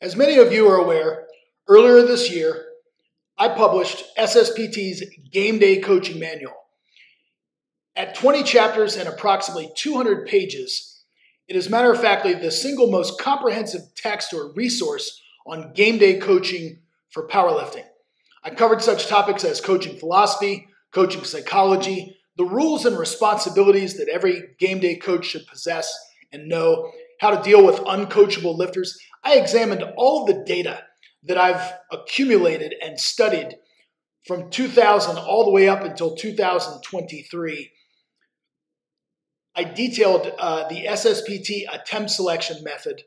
As many of you are aware, earlier this year, I published SSPT's Game Day Coaching Manual. At 20 chapters and approximately 200 pages, it is matter of factly the single most comprehensive text or resource on game day coaching for powerlifting. I covered such topics as coaching philosophy, coaching psychology, the rules and responsibilities that every game day coach should possess and know, how to deal with uncoachable lifters. I examined all of the data that I've accumulated and studied from 2000 all the way up until 2023. I detailed the SSPT attempt selection method.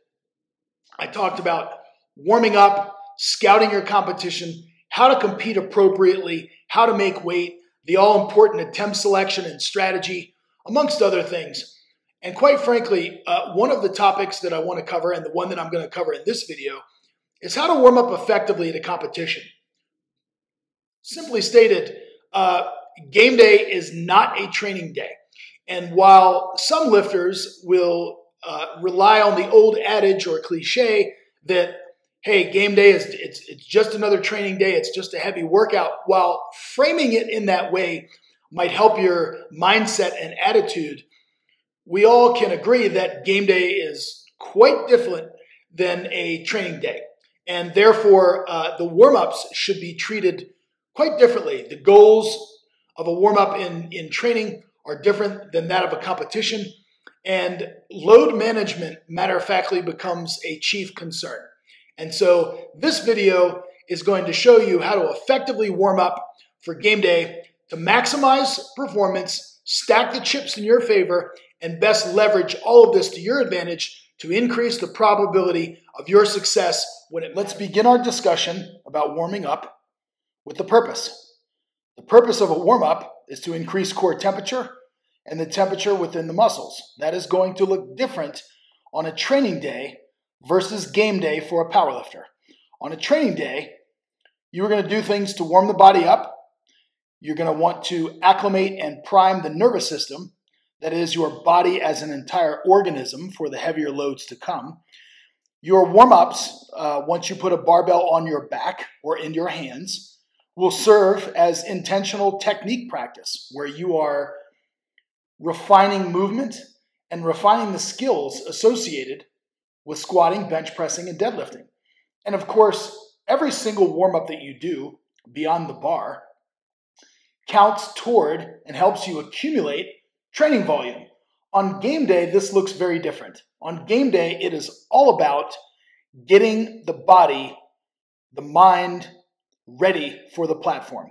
I talked about warming up, scouting your competition, how to compete appropriately, how to make weight, the all-important attempt selection and strategy, amongst other things. And quite frankly, one of the topics that I want to cover, and the one that I'm going to cover in this video, is how to warm up effectively at a competition. Simply stated, game day is not a training day. And while some lifters will rely on the old adage or cliche that, hey, game day it's just another training day, it's just a heavy workout, while framing it in that way might help your mindset and attitude, we all can agree that game day is quite different than a training day. And therefore, the warm-ups should be treated quite differently. The goals of a warm-up in training are different than that of a competition. And load management, matter of factly, becomes a chief concern. And so this video is going to show you how to effectively warm up for game day to maximize performance, stack the chips in your favor, and best leverage all of this to your advantage to increase the probability of your success when it. Let's begin our discussion about warming up with the purpose. The purpose of a warm-up is to increase core temperature and the temperature within the muscles. That is going to look different on a training day versus game day for a powerlifter. On a training day, you are going to do things to warm the body up. You're going to want to acclimate and prime the nervous system. That is your body as an entire organism for the heavier loads to come. Your warm-ups, once you put a barbell on your back or in your hands, will serve as intentional technique practice where you are refining movement and refining the skills associated with squatting, bench pressing, and deadlifting. And of course, every single warm-up that you do beyond the bar counts toward and helps you accumulate training volume. On game day, this looks very different. On game day, it is all about getting the body, the mind, ready for the platform.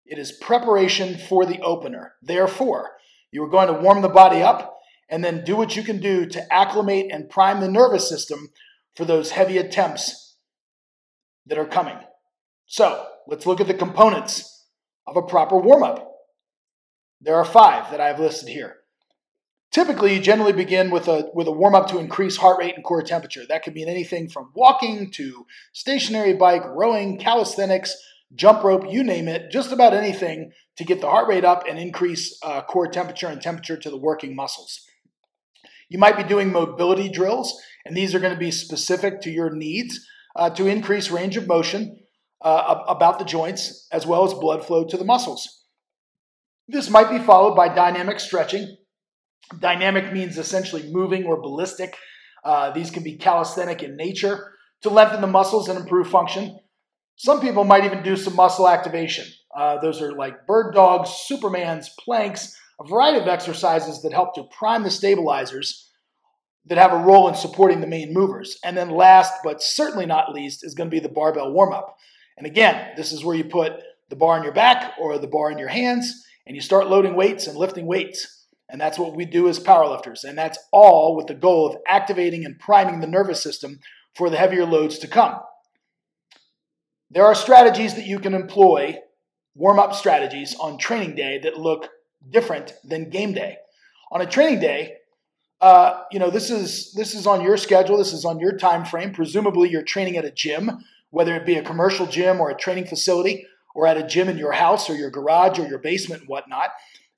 It is preparation for the opener. Therefore, you are going to warm the body up and then do what you can do to acclimate and prime the nervous system for those heavy attempts that are coming. So, let's look at the components of a proper warm-up. There are 5 that I have listed here. Typically, you generally begin with a warm-up to increase heart rate and core temperature. That could mean anything from walking to stationary bike, rowing, calisthenics, jump rope, you name it, just about anything to get the heart rate up and increase core temperature and temperature to the working muscles. You might be doing mobility drills, and these are going to be specific to your needs to increase range of motion about the joints as well as blood flow to the muscles. This might be followed by dynamic stretching. Dynamic means essentially moving or ballistic. These can be calisthenic in nature to lengthen the muscles and improve function. Some people might even do some muscle activation. Those are like bird dogs, supermans, planks, a variety of exercises that help to prime the stabilizers that have a role in supporting the main movers. And then last, but certainly not least, is going to be the barbell warm-up. And again, this is where you put the bar on your back or the bar in your hands, and you start loading weights and lifting weights. And that's what we do as powerlifters. And that's all with the goal of activating and priming the nervous system for the heavier loads to come. There are strategies that you can employ, warm-up strategies on training day that look different than game day. On a training day, this is on your schedule. This is on your time frame. Presumably you're training at a gym, whether it be a commercial gym or a training facility, or at a gym in your house or your garage or your basement and whatnot.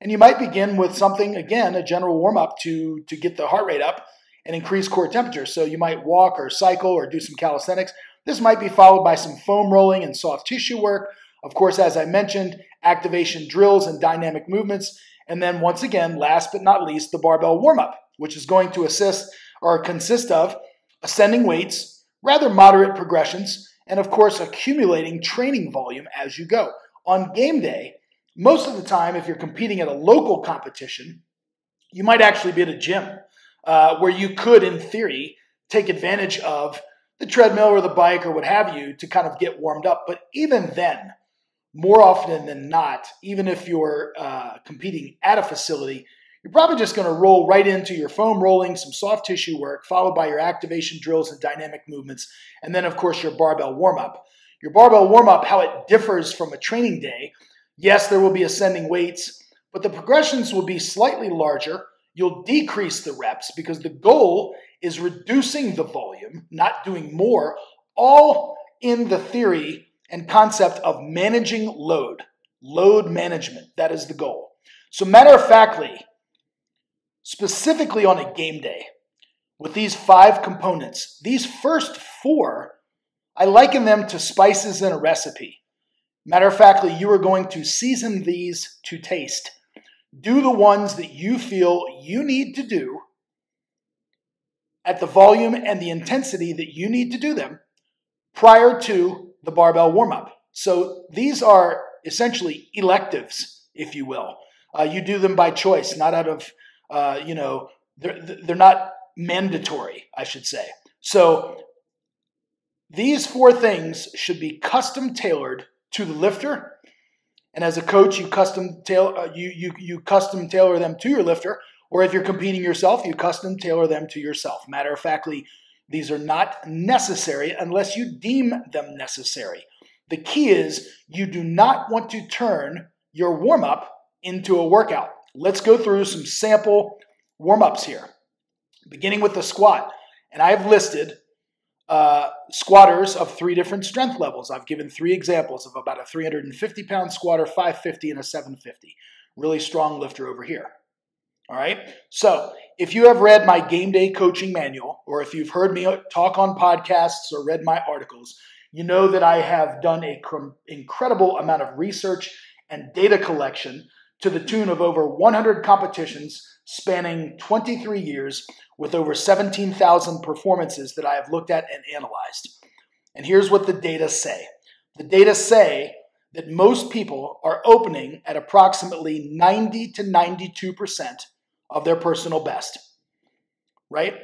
And you might begin with something, again, a general warm-up to get the heart rate up. and increase core temperature. So you might walk or cycle or do some calisthenics. This might be followed by some foam rolling and soft tissue work. Of course, as I mentioned, activation drills and dynamic movements. And then once again, last but not least, the barbell warm-up, which is going to consist of ascending weights, rather moderate progressions, and of course, accumulating training volume as you go. On game day, most of the time, if you're competing at a local competition, you might actually be at a gym where you could, in theory, take advantage of the treadmill or the bike or what have you to kind of get warmed up. But even then, more often than not, even if you're competing at a facility, you're probably just going to roll right into your foam rolling, some soft tissue work, followed by your activation drills and dynamic movements, and then, of course, your barbell warm-up. Your barbell warm-up, how it differs from a training day, yes, there will be ascending weights, but the progressions will be slightly larger. You'll decrease the reps because the goal is reducing the volume, not doing more, all in the theory and concept of managing load. Load management, that is the goal. So matter of factly, specifically on a game day, with these 5 components, these first 4, I liken them to spices in a recipe. Matter of factly, you are going to season these to taste. Do the ones that you feel you need to do at the volume and the intensity that you need to do them prior to the barbell warm-up. So these are essentially electives, if you will. You do them by choice, not out of, they're not mandatory, I should say. So these 4 things should be custom tailored to the lifter. And as a coach, you custom tailor them to your lifter, or if you're competing yourself, you custom tailor them to yourself. Matter of factly, these are not necessary unless you deem them necessary. The key is you do not want to turn your warm-up into a workout. Let's go through some sample warm-ups here, beginning with the squat. And I've listed squatters of 3 different strength levels. I've given 3 examples of about a 350-pound squatter, 550, and a 750. Really strong lifter over here. All right? So if you have read my game day coaching manual, or if you've heard me talk on podcasts or read my articles, you know that I have done an incredible amount of research and data collection to the tune of over 100 competitions spanning 23 years with over 17,000 performances that I have looked at and analyzed. And here's what the data say. The data say that most people are opening at approximately 90 to 92% of their personal best, right?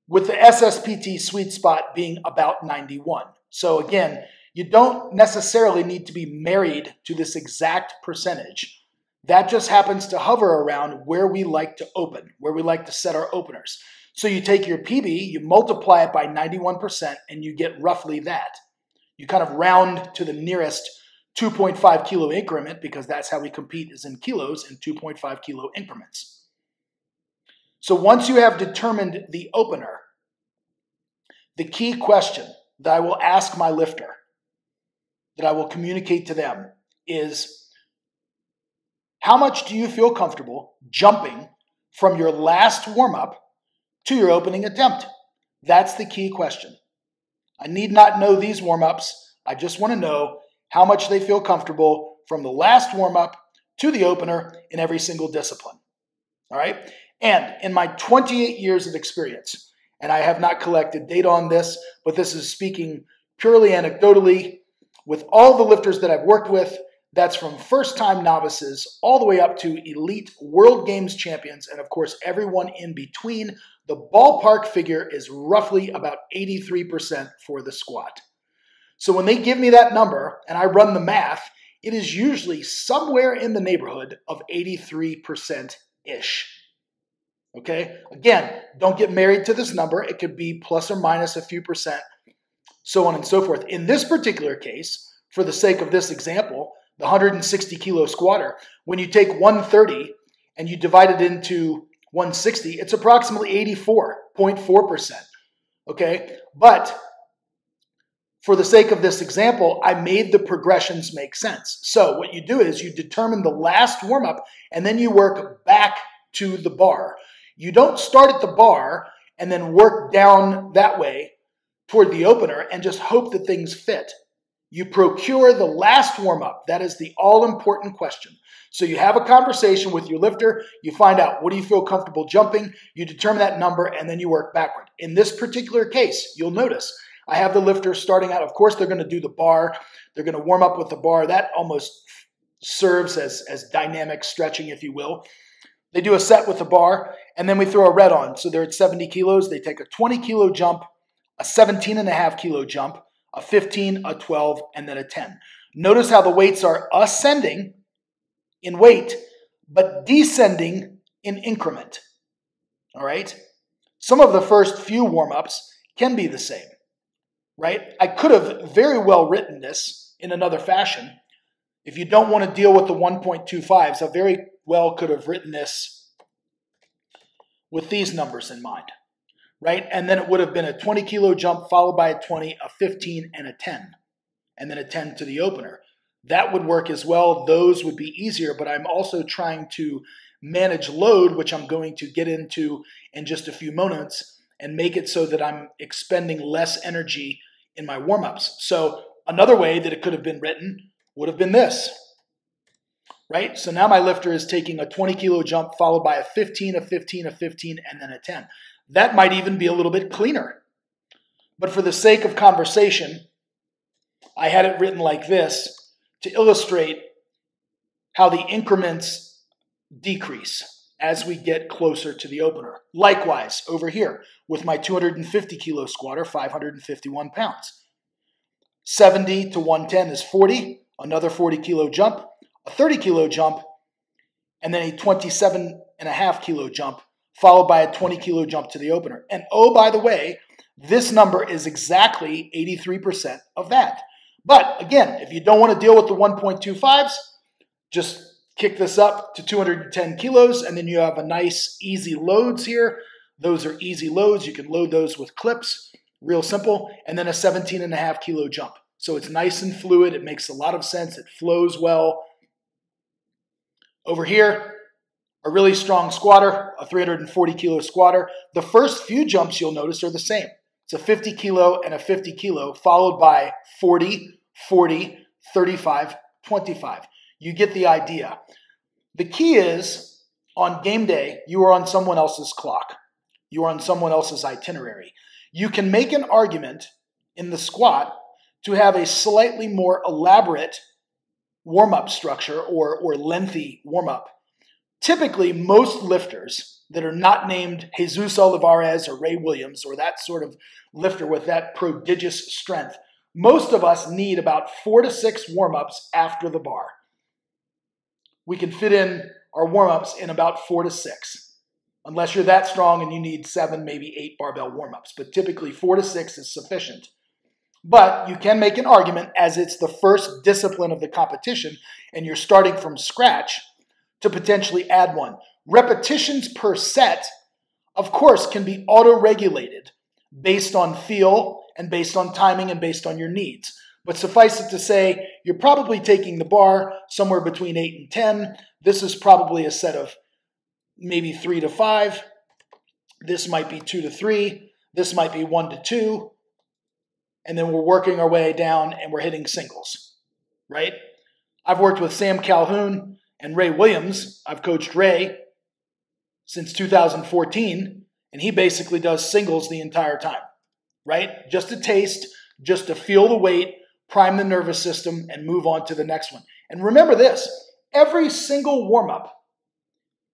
With the SSPT sweet spot being about 91. So again, you don't necessarily need to be married to this exact percentage. That just happens to hover around where we like to open, where we like to set our openers. So you take your PB, you multiply it by 91%, and you get roughly that. You kind of round to the nearest 2.5 kilo increment because that's how we compete, is in kilos in 2.5 kilo increments. So once you have determined the opener, the key question that I will ask my lifter, that I will communicate to them is, how much do you feel comfortable jumping from your last warm-up to your opening attempt? That's the key question. I need not know these warm-ups. I just want to know how much they feel comfortable from the last warm-up to the opener in every single discipline. All right? And in my 28 years of experience, and I have not collected data on this, but this is speaking purely anecdotally, with all the lifters that I've worked with, that's from first-time novices all the way up to elite World Games champions, and of course, everyone in between. The ballpark figure is roughly about 83% for the squat. So when they give me that number and I run the math, it is usually somewhere in the neighborhood of 83%-ish. Okay? Again, don't get married to this number. It could be plus or minus a few percent, so on and so forth. In this particular case, for the sake of this example, the 160 kilo squatter, when you take 130 and you divide it into 160, it's approximately 84.4%. Okay? But for the sake of this example, I made the progressions make sense. So what you do is you determine the last warm-up and then you work back to the bar. You don't start at the bar and then work down that way toward the opener and just hope that things fit. You procure the last warm-up. That is the all-important question. So you have a conversation with your lifter. You find out, what do you feel comfortable jumping? You determine that number, and then you work backward. In this particular case, you'll notice I have the lifter starting out. Of course, they're going to do the bar. They're going to warm up with the bar. That almost serves as dynamic stretching, if you will. They do a set with the bar, and then we throw a red on. So they're at 70 kilos. They take a 20-kilo jump, a 17.5-kilo jump, a 15, a 12, and then a 10. Notice how the weights are ascending in weight, but descending in increment. All right? Some of the first few warm-ups can be the same, right? I could have very well written this in another fashion. If you don't want to deal with the 1.25s, I very well could have written this with these numbers in mind, right? And then it would have been a 20-kilo jump followed by a 20, a 15, and a 10, and then a 10 to the opener. That would work as well. Those would be easier, but I'm also trying to manage load, which I'm going to get into in just a few moments, and make it so that I'm expending less energy in my warm-ups. So another way that it could have been written would have been this, right? So now my lifter is taking a 20-kilo jump followed by a 15, a 15, a 15, and then a 10. That might even be a little bit cleaner. But for the sake of conversation, I had it written like this to illustrate how the increments decrease as we get closer to the opener. Likewise, over here with my 250-kilo squatter, 551 pounds. 70 to 110 is 40, another 40-kilo jump, a 30-kilo jump, and then a 27.5-kilo jump, followed by a 20-kilo jump to the opener. And oh, by the way, this number is exactly 83% of that. But again, if you don't want to deal with the 1.25s, just kick this up to 210 kilos, and then you have a nice easy loads here. Those are easy loads. You can load those with clips, real simple, and then a 17.5-kilo jump. So it's nice and fluid. It makes a lot of sense. It flows well. Over here, a really strong squatter, a 340-kilo squatter. The first few jumps you'll notice are the same. It's a 50-kilo and a 50-kilo, followed by 40, 40, 35, 25. You get the idea. The key is, on game day, you are on someone else's clock. You are on someone else's itinerary. You can make an argument in the squat to have a slightly more elaborate warm-up structure or lengthy warm-up. Typically, most lifters that are not named Jesus Olivares or Ray Williams or that sort of lifter with that prodigious strength, most of us need about 4 to 6 warm-ups after the bar. We can fit in our warm-ups in about 4 to 6, unless you're that strong and you need 7, maybe 8 barbell warm-ups. But typically 4 to 6 is sufficient. But you can make an argument, as it's the first discipline of the competition and you're starting from scratch, to potentially add one. Repetitions per set, of course, can be auto-regulated based on feel and based on timing and based on your needs. But suffice it to say, you're probably taking the bar somewhere between 8 and 10. This is probably a set of maybe 3 to 5. This might be 2 to 3. This might be 1 to 2. And then we're working our way down and we're hitting singles, right? I've worked with Sam Calhoun and Ray Williams. I've coached Ray since 2014, and he basically does singles the entire time, right? Just a taste, just to feel the weight, prime the nervous system, and move on to the next one. And remember this, every single warm-up,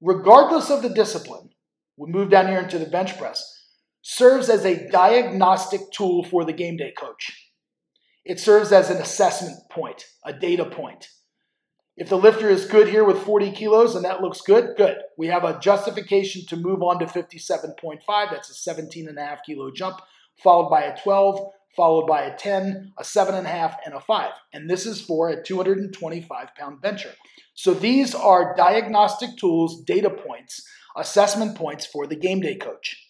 regardless of the discipline, we move down here into the bench press, serves as a diagnostic tool for the game day coach. It serves as an assessment point, a data point. If the lifter is good here with 40 kilos and that looks good, good. We have a justification to move on to 57.5. That's a 17.5-kilo jump, followed by a 12, followed by a 10, a 7.5, and a 5. And this is for a 225-pound bencher. So these are diagnostic tools, data points, assessment points for the game day coach.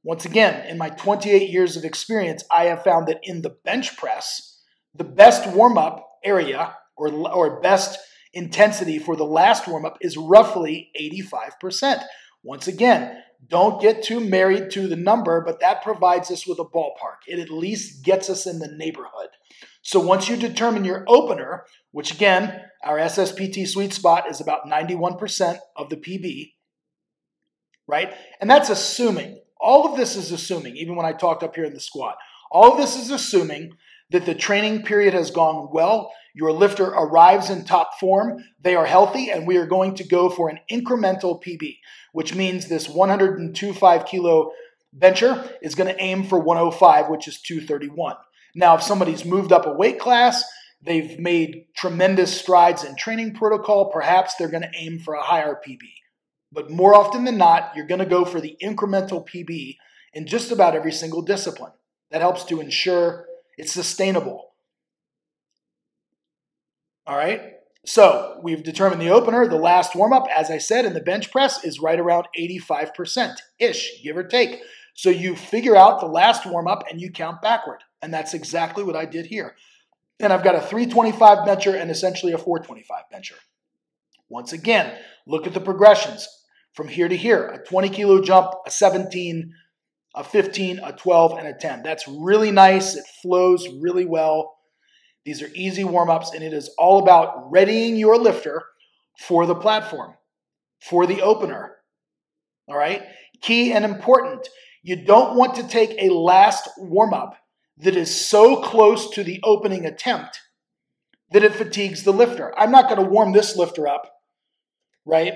Once again, in my 28 years of experience, I have found that in the bench press, the best warm-up area or best intensity for the last warm-up is roughly 85%. Once again, don't get too married to the number, but that provides us with a ballpark. It at least gets us in the neighborhood. So once you determine your opener, which again, our SSPT sweet spot is about 91% of the PB, right? And that's assuming. All of this is assuming, even when I talked up here in the squat, all of this is assuming that the training period has gone well, your lifter arrives in top form, they are healthy, and we are going to go for an incremental PB, which means this 102.5 kilo bencher is going to aim for 105, which is 231. Now, if somebody's moved up a weight class, they've made tremendous strides in training protocol, perhaps they're going to aim for a higher PB. But more often than not, you're going to go for the incremental PB in just about every single discipline. That helps to ensure it's sustainable. All right, so we've determined the opener. The last warm-up, as I said, in the bench press is right around 85%-ish, give or take. So you figure out the last warm-up and you count backward. And that's exactly what I did here. And I've got a 325 bencher and essentially a 425 bencher. Once again, look at the progressions from here to here. A 20 kilo jump, a 17, a 15, a 12, and a 10. That's really nice. It flows really well. These are easy warm-ups, and it is all about readying your lifter for the platform, for the opener. All right? Key and important. You don't want to take a last warm-up that is so close to the opening attempt that it fatigues the lifter. I'm not going to warm this lifter up, right?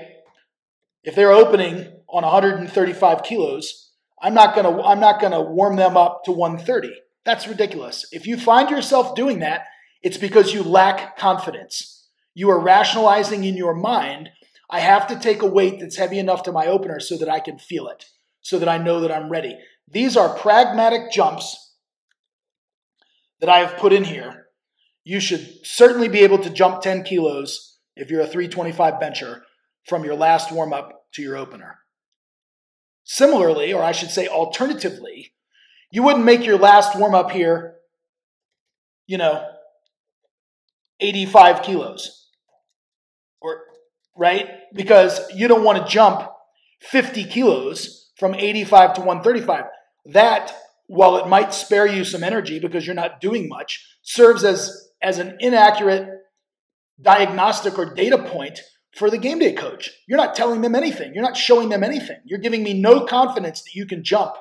If they're opening on 135 kilos, I'm not going to warm them up to 130. That's ridiculous. If you find yourself doing that, it's because you lack confidence. You are rationalizing in your mind, I have to take a weight that's heavy enough to my opener so that I can feel it, so that I know that I'm ready. These are pragmatic jumps that I have put in here. You should certainly be able to jump 10 kilos if you're a 325 bencher from your last warm-up to your opener. Similarly, or I should say alternatively, you wouldn't make your last warm-up here, 85 kilos, right? Because you don't want to jump 50 kilos from 85 to 135. That, while it might spare you some energy because you're not doing much, serves as an inaccurate diagnostic or data point for the game day coach. You're not telling them anything. You're not showing them anything. You're giving me no confidence that you can jump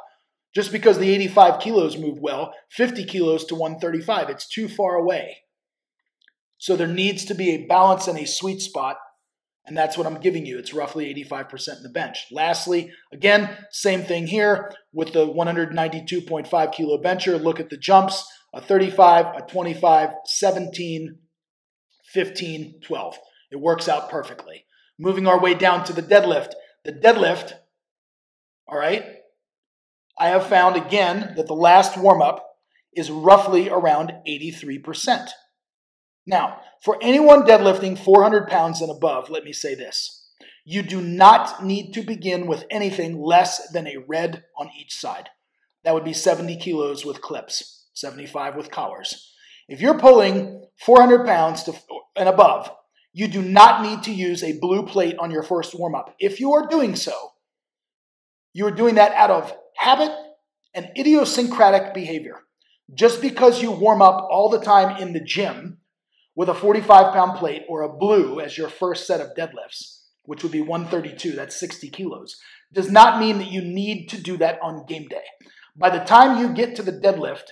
just because the 85 kilos moved well, 50 kilos to 135. It's too far away. So there needs to be a balance and a sweet spot, and that's what I'm giving you. It's roughly 85% in the bench. Lastly, again, same thing here with the 192.5 kilo bencher. Look at the jumps, a 35, a 25, 17, 15, 12. It works out perfectly. Moving our way down to the deadlift. The deadlift, all right, I have found again that the last warm-up is roughly around 83%. Now, for anyone deadlifting 400 pounds and above, let me say this. You do not need to begin with anything less than a red on each side. That would be 70 kilos with clips, 75 with collars. If you're pulling 400 pounds and above, you do not need to use a blue plate on your first warm-up. If you are doing so, you are doing that out of habit and idiosyncratic behavior. Just because you warm up all the time in the gym with a 45-pound plate or a blue as your first set of deadlifts, which would be 132, that's 60 kilos, does not mean that you need to do that on game day. By the time you get to the deadlift,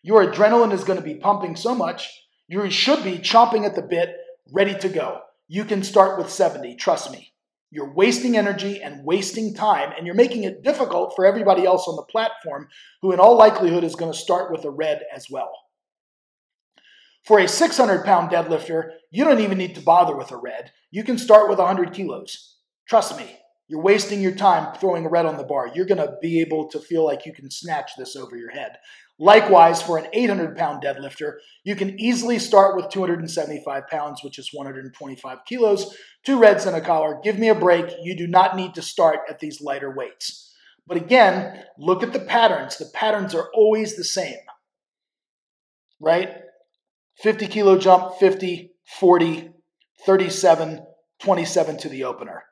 your adrenaline is going to be pumping so much, you should be chomping at the bit, ready to go. You can start with 70, trust me. You're wasting energy and wasting time, and you're making it difficult for everybody else on the platform who in all likelihood is going to start with a red as well. For a 600-pound deadlifter, you don't even need to bother with a red. You can start with 100 kilos. Trust me, you're wasting your time throwing a red on the bar. You're going to be able to feel like you can snatch this over your head. Likewise, for an 800-pound deadlifter, you can easily start with 275 pounds, which is 125 kilos, 2 reds and a collar. Give me a break. You do not need to start at these lighter weights. But again, look at the patterns. The patterns are always the same, right? 50 kilo jump, 50, 40, 37, 27 to the opener.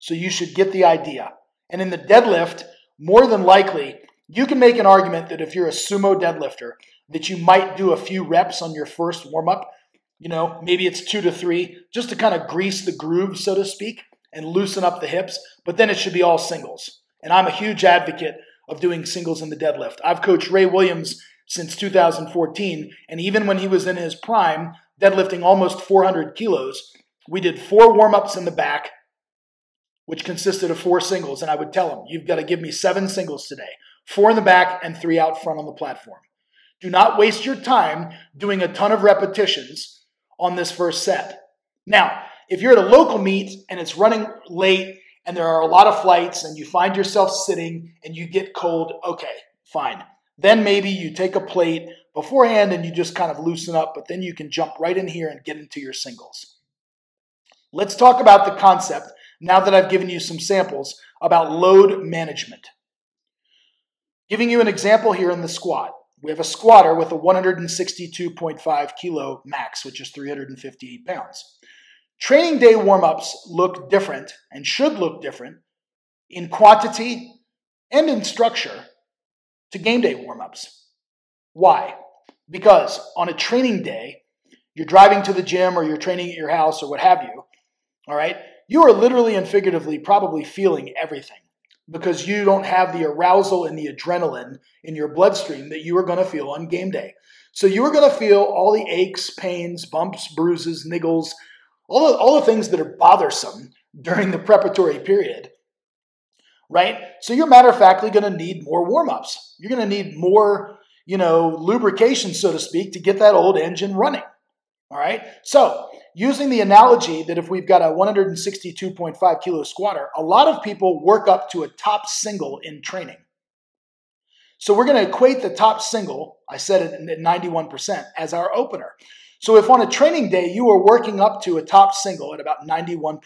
So you should get the idea. And in the deadlift, more than likely, you can make an argument that if you're a sumo deadlifter, that you might do a few reps on your first warm-up. Maybe it's 2 to 3, just to kind of grease the groove, so to speak, and loosen up the hips. But then it should be all singles. And I'm a huge advocate of doing singles in the deadlift. I've coached Ray Williams since 2014, and even when he was in his prime, deadlifting almost 400 kilos, we did 4 warm-ups in the back, which consisted of 4 singles. And I would tell him, you've got to give me 7 singles today, 4 in the back and 3 out front on the platform. Do not waste your time doing a ton of repetitions on this first set. Now, if you're at a local meet and it's running late and there are a lot of flights and you find yourself sitting and you get cold, okay, fine. Then maybe you take a plate beforehand and you just kind of loosen up, but then you can jump right in here and get into your singles. Let's talk about the concept, now that I've given you some samples, about load management. Giving you an example here in the squat. We have a squatter with a 162.5 kilo max, which is 358 pounds. Training day warm-ups look different and should look different in quantity and in structure to game day warm-ups. Why? Because on a training day, you're driving to the gym or you're training at your house or what have you, all right? You are literally and figuratively probably feeling everything because you don't have the arousal and the adrenaline in your bloodstream that you are going to feel on game day. So you are going to feel all the aches, pains, bumps, bruises, niggles, all the things that are bothersome during the preparatory period, right? So you're matter of factly going to need more warm-ups. You're going to need more, lubrication, so to speak, to get that old engine running, all right? So using the analogy that if we've got a 162.5 kilo squatter, a lot of people work up to a top single in training. So we're going to equate the top single, I said it at 91%, as our opener. So if on a training day you are working up to a top single at about 91%,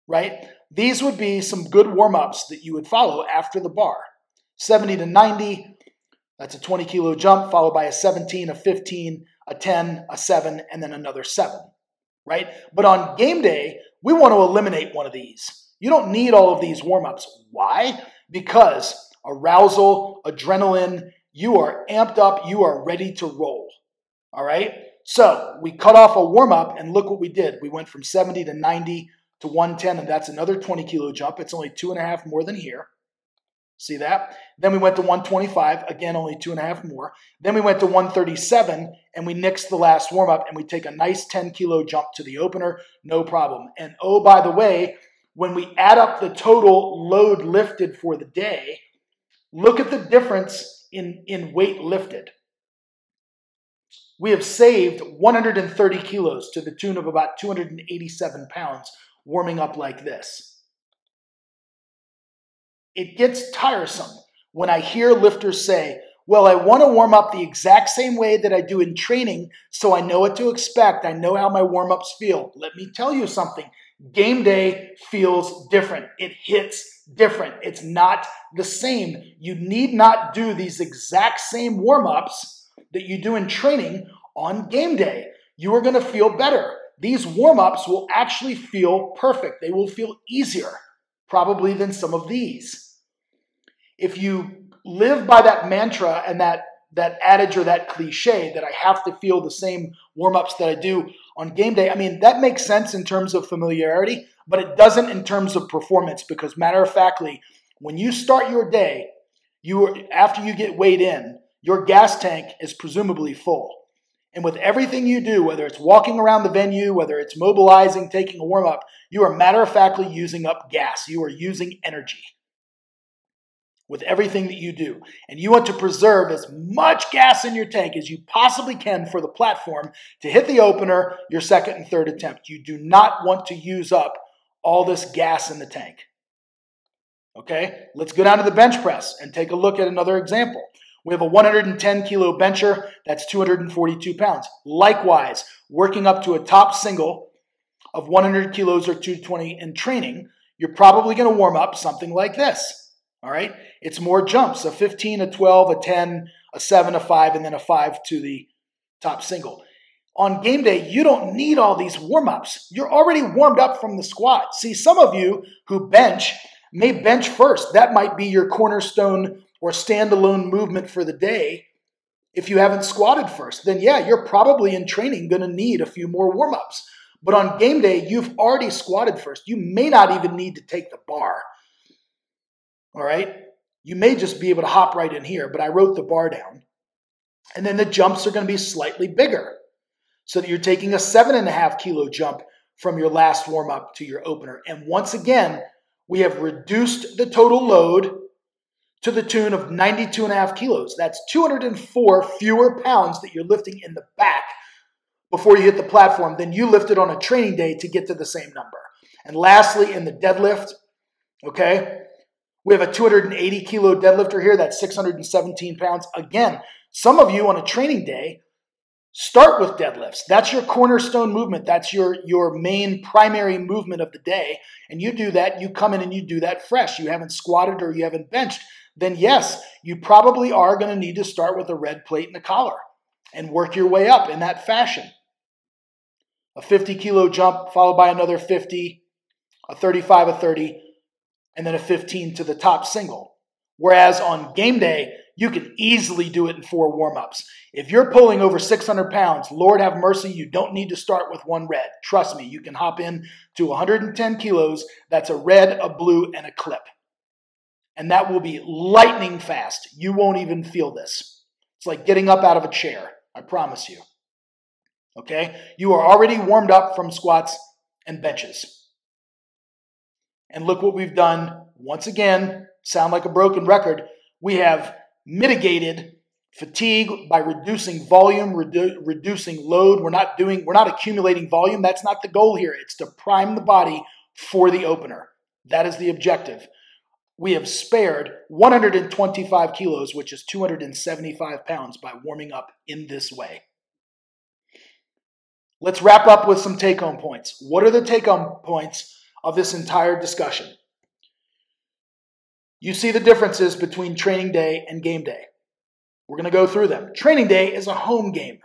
right? These would be some good warm-ups that you would follow after the bar. 70 to 90, that's a 20 kilo jump, followed by a 17, a 15, a 10, a 7, and then another 7, right? But on game day, we want to eliminate one of these. You don't need all of these warm-ups. Why? Because arousal, adrenaline, you are amped up, you are ready to roll, all right? So we cut off a warm-up, and look what we did. We went from 70 to 90 to 110, and that's another 20 kilo jump. It's only 2.5 more than here. See that? Then we went to 125, again, only 2.5 more. Then we went to 137, and we nixed the last warm-up, and we take a nice 10 kilo jump to the opener, no problem. And oh, by the way, when we add up the total load lifted for the day, look at the difference in weight lifted. We have saved 130 kilos to the tune of about 287 pounds warming up like this. It gets tiresome when I hear lifters say, well, I want to warm up the exact same way that I do in training so I know what to expect. I know how my warm-ups feel. Let me tell you something. Game day feels different. It hits different. It's not the same. You need not do these exact same warm-ups that you do in training on game day. You are going to feel better. These warm-ups will actually feel perfect. They will feel easier, probably, than some of these. If you live by that mantra and that adage or that cliche that I have to feel the same warm-ups that I do on game day, I mean, that makes sense in terms of familiarity, but it doesn't in terms of performance because matter of factly, when you start your day, after you get weighed in, your gas tank is presumably full. And with everything you do, whether it's walking around the venue, whether it's mobilizing, taking a warm-up, you are matter of factly using up gas. You are using energy with everything that you do. And you want to preserve as much gas in your tank as you possibly can for the platform to hit the opener, your second and third attempt. You do not want to use up all this gas in the tank. Okay, let's go down to the bench press and take a look at another example. We have a 110 kilo bencher, that's 242 pounds. Likewise, working up to a top single of 100 kilos or 220 in training, you're probably going to warm up something like this. All right, it's more jumps, a 15, a 12, a 10, a 7, a 5, and then a 5 to the top single. On game day, you don't need all these warm-ups. You're already warmed up from the squat. See, some of you who bench, may bench first. That might be your cornerstone or standalone movement for the day. If you haven't squatted first, then yeah, you're probably in training going to need a few more warm-ups. But on game day, you've already squatted first. You may not even need to take the bar. All right? You may just be able to hop right in here, but I wrote the bar down. And then the jumps are going to be slightly bigger, so that you're taking a 7.5 kilo jump from your last warm-up to your opener. And once again, we have reduced the total load to the tune of 92.5 kilos. That's 204 fewer pounds that you're lifting in the back before you hit the platform than you lifted on a training day to get to the same number. And lastly, in the deadlift, okay, we have a 280 kilo deadlifter here. That's 617 pounds. Again, some of you on a training day start with deadlifts. That's your cornerstone movement. That's your main primary movement of the day. And you do that, you come in and you do that fresh. You haven't squatted or you haven't benched. Then yes, you probably are going to need to start with a red plate and a collar and work your way up in that fashion. A 50 kilo jump followed by another 50, a 35, a 30, and then a 15 to the top single. Whereas on game day, you can easily do it in 4 warm-ups. If you're pulling over 600 pounds, Lord have mercy, you don't need to start with 1 red. Trust me, you can hop in to 110 kilos. That's a red, a blue, and a clip. And that will be lightning fast. You won't even feel this. It's like getting up out of a chair, I promise you. Okay? You are already warmed up from squats and benches. And look what we've done. Once again, sound like a broken record. We have mitigated fatigue by reducing volume, reducing load. We're not accumulating volume. That's not the goal here. It's to prime the body for the opener. That is the objective. We have spared 125 kilos, which is 275 pounds, by warming up in this way. Let's wrap up with some take-home points. What are the take-home points of this entire discussion? You see the differences between training day and game day. We're going to go through them. Training day is a home game.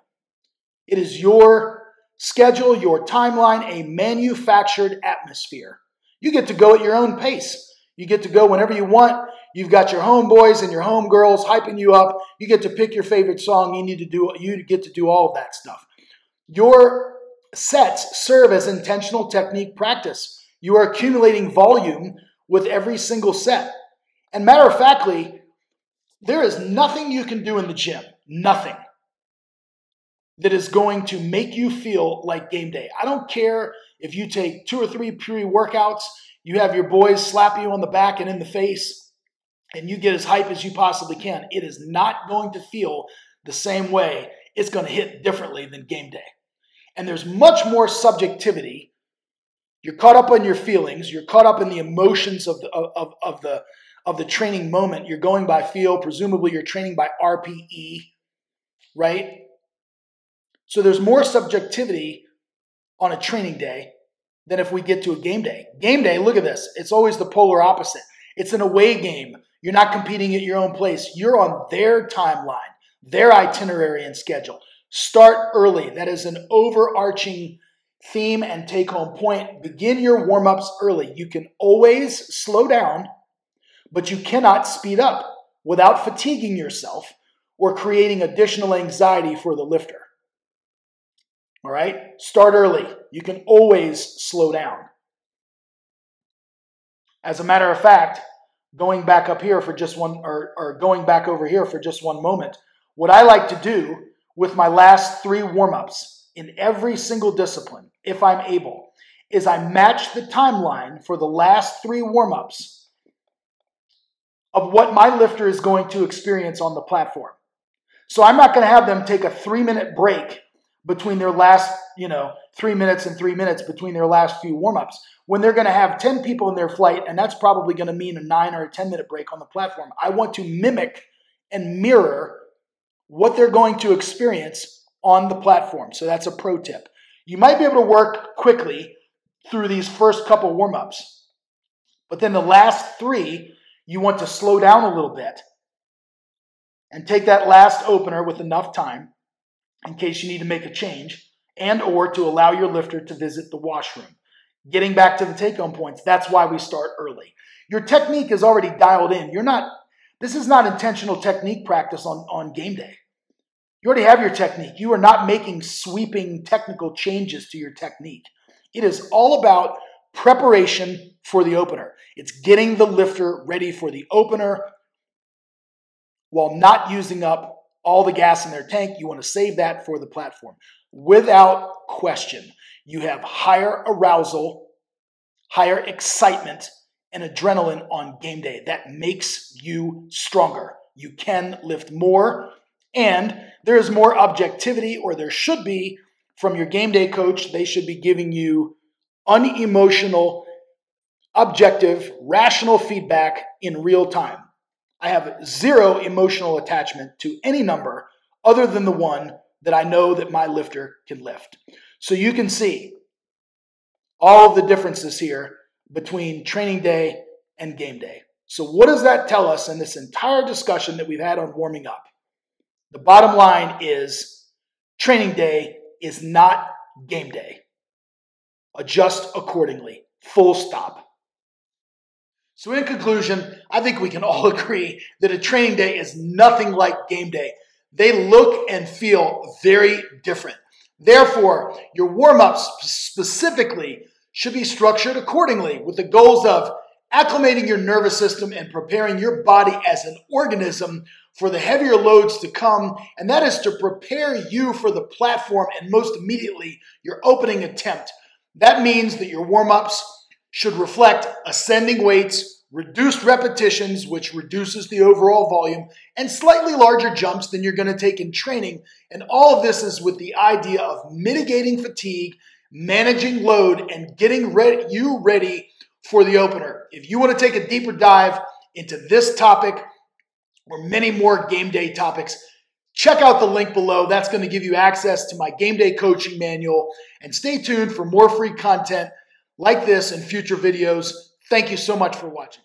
It is your schedule, your timeline, a manufactured atmosphere. You get to go at your own pace. You get to go whenever you want. You've got your homeboys and your homegirls hyping you up. You get to pick your favorite song. You get to do all of that stuff. Your sets serve as intentional technique practice. You are accumulating volume with every single set. And matter of factly, there is nothing you can do in the gym, nothing, that is going to make you feel like game day. I don't care if you take 2 or 3 pre-workouts, you have your boys slap you on the back and in the face, and you get as hype as you possibly can. It is not going to feel the same way. It's going to hit differently than game day. And there's much more subjectivity. You're caught up on your feelings. You're caught up in the emotions of the training moment. You're going by feel. Presumably you're training by RPE, right? So there's more subjectivity on a training day than if we get to a game day. Game day, look at this. It's always the polar opposite. It's an away game. You're not competing at your own place. You're on their timeline, their itinerary and schedule. Start early. That is an overarching theme and take-home point. Begin your warm-ups early. You can always slow down, but you cannot speed up without fatiguing yourself or creating additional anxiety for the lifter. All right? Start early. You can always slow down. As a matter of fact, going back up here for just one, or going back over here for just one moment, what I like to do with my last 3 warm-ups in every single discipline, if I'm able, is I match the timeline for the last 3 warm-ups of what my lifter is going to experience on the platform. So I'm not going to have them take a 3-minute break between their last, 3 minutes and 3 minutes between their last few warm-ups, when they're going to have 10 people in their flight, and that's probably going to mean a 9 or a 10-minute break on the platform. I want to mimic and mirror what they're going to experience on the platform. So that's a pro tip. You might be able to work quickly through these first couple warm-ups, but then the last 3, you want to slow down a little bit and take that last opener with enough time in case you need to make a change and or to allow your lifter to visit the washroom. Getting back to the take-home points, that's why we start early. Your technique is already dialed in. This is not intentional technique practice on game day. You already have your technique. You are not making sweeping technical changes to your technique. It is all about preparation for the opener. It's getting the lifter ready for the opener while not using up all the gas in their tank. You want to save that for the platform. Without question, you have higher arousal, higher excitement, and adrenaline on game day. That makes you stronger. You can lift more, and there is more objectivity, or there should be, from your game day coach. They should be giving you unemotional, objective, rational feedback in real time. I have zero emotional attachment to any number other than the one that I know that my lifter can lift. So you can see all of the differences here between training day and game day. So what does that tell us in this entire discussion that we've had on warming up? The bottom line is training day is not game day. Adjust accordingly. Full stop. So in conclusion, I think we can all agree that a training day is nothing like game day. They look and feel very different. Therefore, your warm-ups specifically should be structured accordingly with the goals of acclimating your nervous system and preparing your body as an organism for the heavier loads to come, and that is to prepare you for the platform and most immediately your opening attempt. That means that your warm-ups should reflect ascending weights, reduced repetitions, which reduces the overall volume, and slightly larger jumps than you're going to take in training. And all of this is with the idea of mitigating fatigue, managing load, and getting you ready for the opener. If you want to take a deeper dive into this topic or many more game day topics, check out the link below. That's going to give you access to my game day coaching manual. And stay tuned for more free content like this in future videos. Thank you so much for watching.